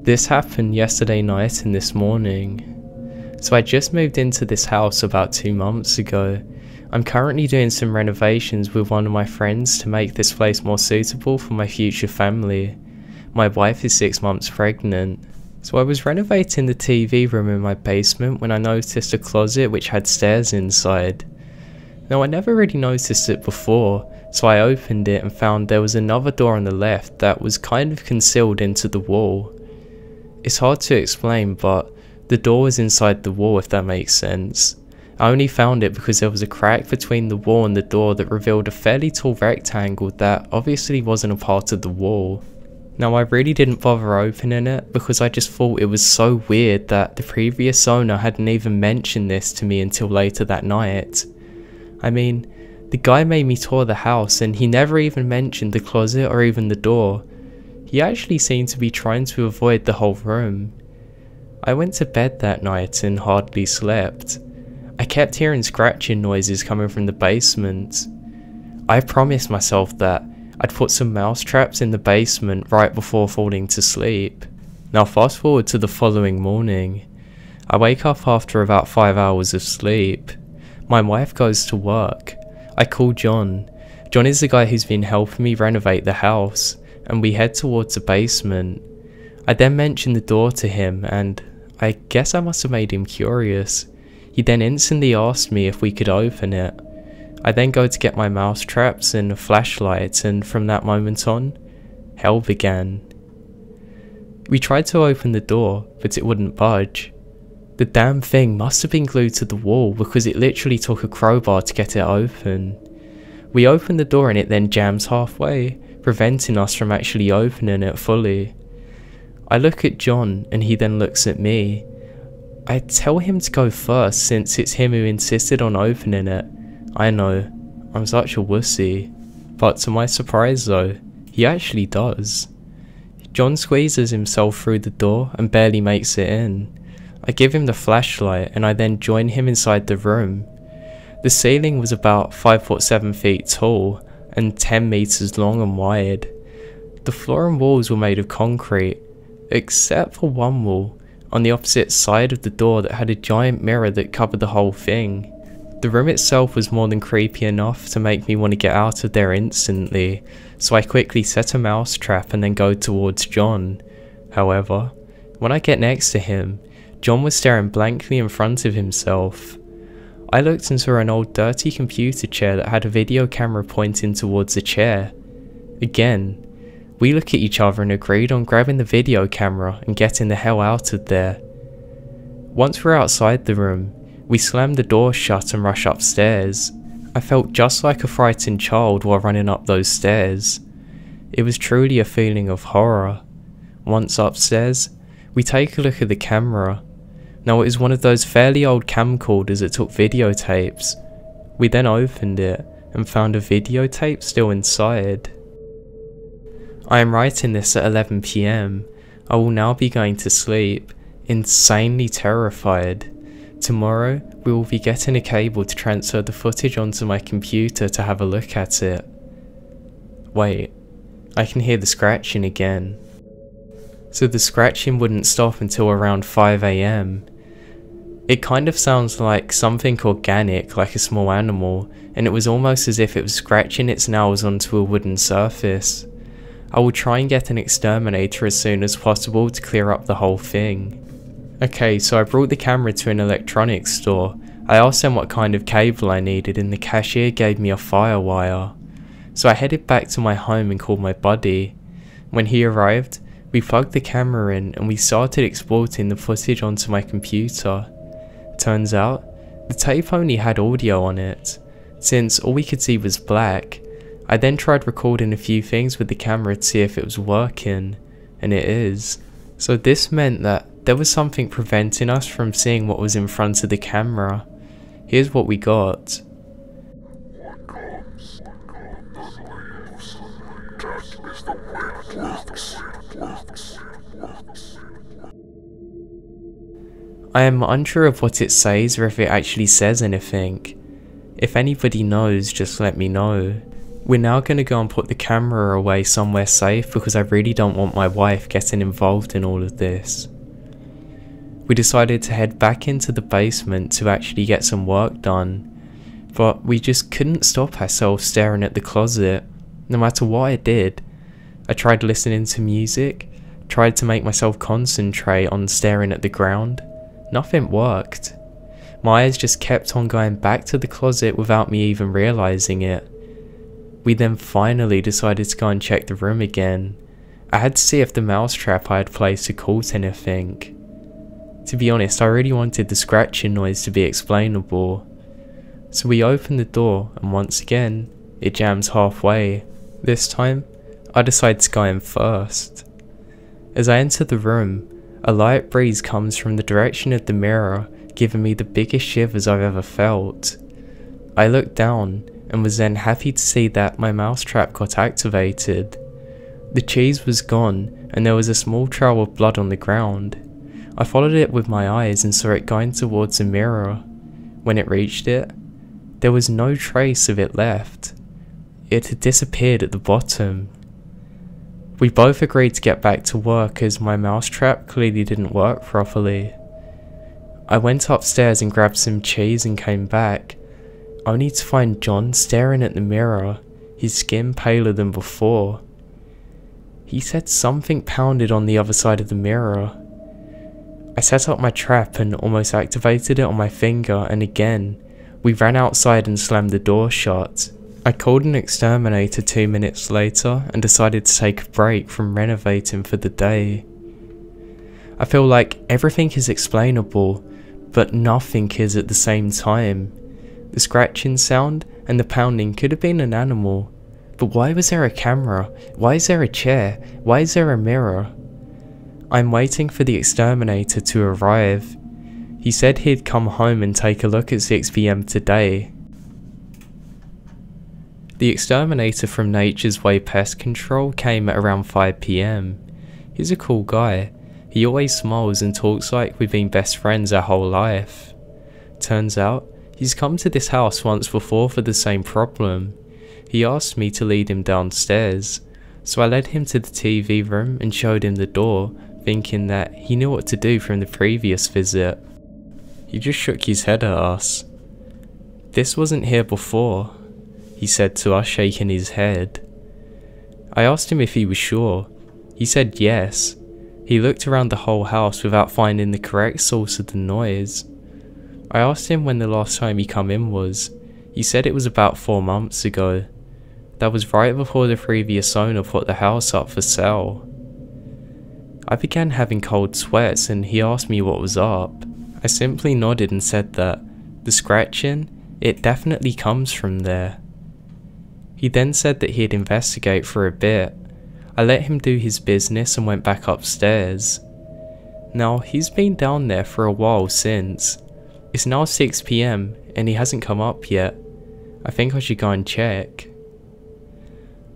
This happened yesterday night and this morning. So I just moved into this house about 2 months ago. I'm currently doing some renovations with one of my friends to make this place more suitable for my future family. My wife is 6 months pregnant. So I was renovating the TV room in my basement when I noticed a closet which had stairs inside. Now I never really noticed it before, so I opened it and found there was another door on the left that was kind of concealed into the wall. It's hard to explain, but the door was inside the wall, if that makes sense. I only found it because there was a crack between the wall and the door that revealed a fairly tall rectangle that obviously wasn't a part of the wall. Now I really didn't bother opening it because I just thought it was so weird that the previous owner hadn't even mentioned this to me until later that night. I mean, the guy made me tour the house and he never even mentioned the closet or even the door. He actually seemed to be trying to avoid the whole room. I went to bed that night and hardly slept. I kept hearing scratching noises coming from the basement. I promised myself that I'd put some mouse traps in the basement right before falling to sleep. Now fast forward to the following morning. I wake up after about 5 hours of sleep. My wife goes to work. I call John. John is the guy who's been helping me renovate the house, and we head towards the basement. I then mention the door to him and I guess I must have made him curious. He then instantly asked me if we could open it. I then go to get my mouse traps and a flashlight, and from that moment on, hell began. We tried to open the door, but it wouldn't budge. The damn thing must have been glued to the wall because it literally took a crowbar to get it open. We open the door and it then jams halfway, preventing us from actually opening it fully. I look at John and he then looks at me. I tell him to go first since it's him who insisted on opening it. I know, I'm such a wussy. But to my surprise though, he actually does. John squeezes himself through the door and barely makes it in. I give him the flashlight and I then join him inside the room. The ceiling was about 5'7" tall and 10 meters long and wide. The floor and walls were made of concrete, except for one wall on the opposite side of the door that had a giant mirror that covered the whole thing. The room itself was more than creepy enough to make me want to get out of there instantly, so I quickly set a mouse trap and then go towards John. However, when I get next to him, John was staring blankly in front of himself. I looked and saw an old dirty computer chair that had a video camera pointing towards the chair. Again, we look at each other and agreed on grabbing the video camera and getting the hell out of there. Once we're outside the room, we slam the door shut and rush upstairs. I felt just like a frightened child while running up those stairs. It was truly a feeling of horror. Once upstairs, we take a look at the camera. Now it was one of those fairly old camcorders that took videotapes. We then opened it and found a videotape still inside. I am writing this at 11 PM. I will now be going to sleep, insanely terrified. Tomorrow, we will be getting a cable to transfer the footage onto my computer to have a look at it. Wait, I can hear the scratching again. So the scratching wouldn't stop until around 5 AM. It kind of sounds like something organic, like a small animal, and it was almost as if it was scratching its nails onto a wooden surface. I will try and get an exterminator as soon as possible to clear up the whole thing. Okay, so I brought the camera to an electronics store. I asked them what kind of cable I needed and the cashier gave me a firewire. So I headed back to my home and called my buddy. When he arrived, we plugged the camera in and we started exporting the footage onto my computer. Turns out, the tape only had audio on it, since all we could see was black. I then tried recording a few things with the camera to see if it was working, and it is. So this meant that there was something preventing us from seeing what was in front of the camera. Here's what we got. I am unsure of what it says or if it actually says anything. If anybody knows, just let me know. We're now going to go and put the camera away somewhere safe because I really don't want my wife getting involved in all of this. We decided to head back into the basement to actually get some work done, but we just couldn't stop ourselves staring at the closet. No matter what I did, I tried listening to music, tried to make myself concentrate on staring at the ground. Nothing worked. My eyes just kept on going back to the closet without me even realizing it. We then finally decided to go and check the room again. I had to see if the mousetrap I had placed had caught anything. To be honest, I really wanted the scratching noise to be explainable. So we opened the door and once again, it jams halfway. This time, I decided to go in first. As I enter the room, a light breeze comes from the direction of the mirror, giving me the biggest shivers I've ever felt. I looked down and was then happy to see that my mousetrap got activated. The cheese was gone and there was a small trail of blood on the ground. I followed it with my eyes and saw it going towards the mirror. When it reached it, there was no trace of it left. It had disappeared at the bottom. We both agreed to get back to work as my mousetrap clearly didn't work properly. I went upstairs and grabbed some cheese and came back, only to find John staring at the mirror, his skin paler than before. He said something pounded on the other side of the mirror. I set up my trap and almost activated it on my finger, and again, we ran outside and slammed the door shut. I called an exterminator 2 minutes later and decided to take a break from renovating for the day. I feel like everything is explainable, but nothing is at the same time. The scratching sound and the pounding could have been an animal, but why was there a camera? Why is there a chair? Why is there a mirror? I'm waiting for the exterminator to arrive. He said he'd come home and take a look at 6 PM today. The exterminator from Nature's Way Pest Control came at around 5 PM. He's a cool guy. He always smiles and talks like we've been best friends our whole life. Turns out, he's come to this house once before for the same problem. He asked me to lead him downstairs, so I led him to the TV room and showed him the door, thinking that he knew what to do from the previous visit. He just shook his head at us. "This wasn't here before," he said to us, shaking his head. I asked him if he was sure. He said yes. He looked around the whole house without finding the correct source of the noise. I asked him when the last time he come in was. He said it was about 4 months ago. That was right before the previous owner put the house up for sale. I began having cold sweats and he asked me what was up. I simply nodded and said that the scratching, it definitely comes from there. He then said that he'd investigate for a bit. I let him do his business and went back upstairs. Now, he's been down there for a while since. It's now 6 PM and he hasn't come up yet. I think I should go and check.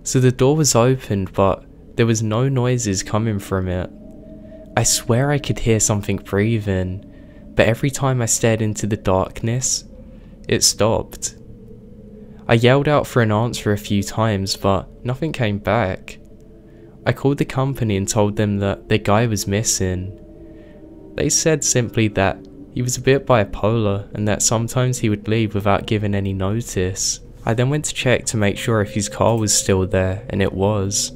So the door was opened, but there was no noises coming from it. I swear I could hear something breathing, but every time I stared into the darkness, it stopped. I yelled out for an answer a few times, but nothing came back. I called the company and told them that their guy was missing. They said simply that he was a bit bipolar and that sometimes he would leave without giving any notice. I then went to check to make sure if his car was still there, and it was.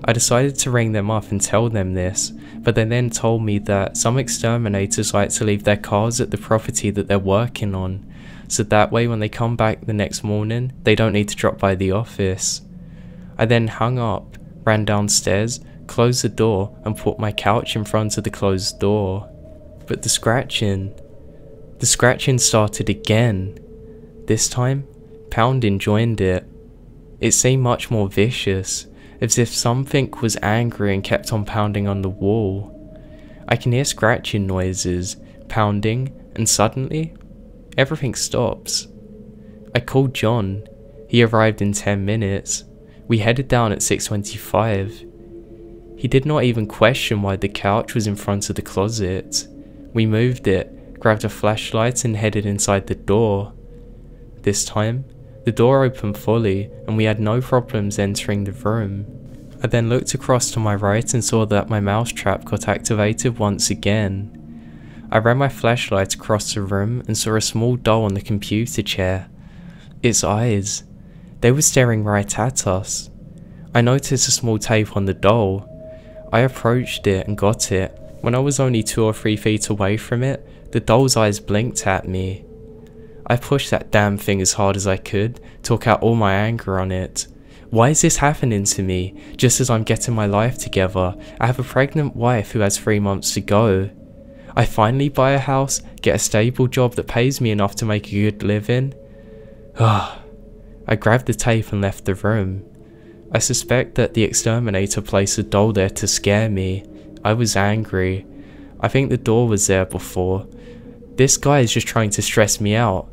I decided to ring them up and tell them this, but they then told me that some exterminators like to leave their cars at the property that they're working on, so that way when they come back the next morning, they don't need to drop by the office. I then hung up, ran downstairs, closed the door and put my couch in front of the closed door. But the scratching started again. This time, pounding joined it. It seemed much more vicious, as if something was angry and kept on pounding on the wall. I can hear scratching noises, pounding, and suddenly, everything stops. I called John. He arrived in 10 minutes. We headed down at 6:25. He did not even question why the couch was in front of the closet. We moved it, grabbed a flashlight and headed inside the door. This time, The door opened fully, and we had no problems entering the room. I then looked across to my right and saw that my mousetrap got activated once again. I ran my flashlight across the room and saw a small doll on the computer chair. Its eyes, they were staring right at us. I noticed a small tape on the doll. I approached it and got it. When I was only 2 or 3 feet away from it, the doll's eyes blinked at me. I pushed that damn thing as hard as I could, took out all my anger on it. Why is this happening to me, just as I'm getting my life together? I have a pregnant wife who has 3 months to go. I finally buy a house, get a stable job that pays me enough to make a good living. I grabbed the tape and left the room. I suspect that the exterminator placed a doll there to scare me. I was angry. I think the door was there before. This guy is just trying to stress me out.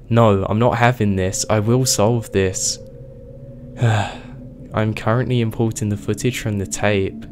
No, I'm not having this. I will solve this. I'm currently importing the footage from the tape.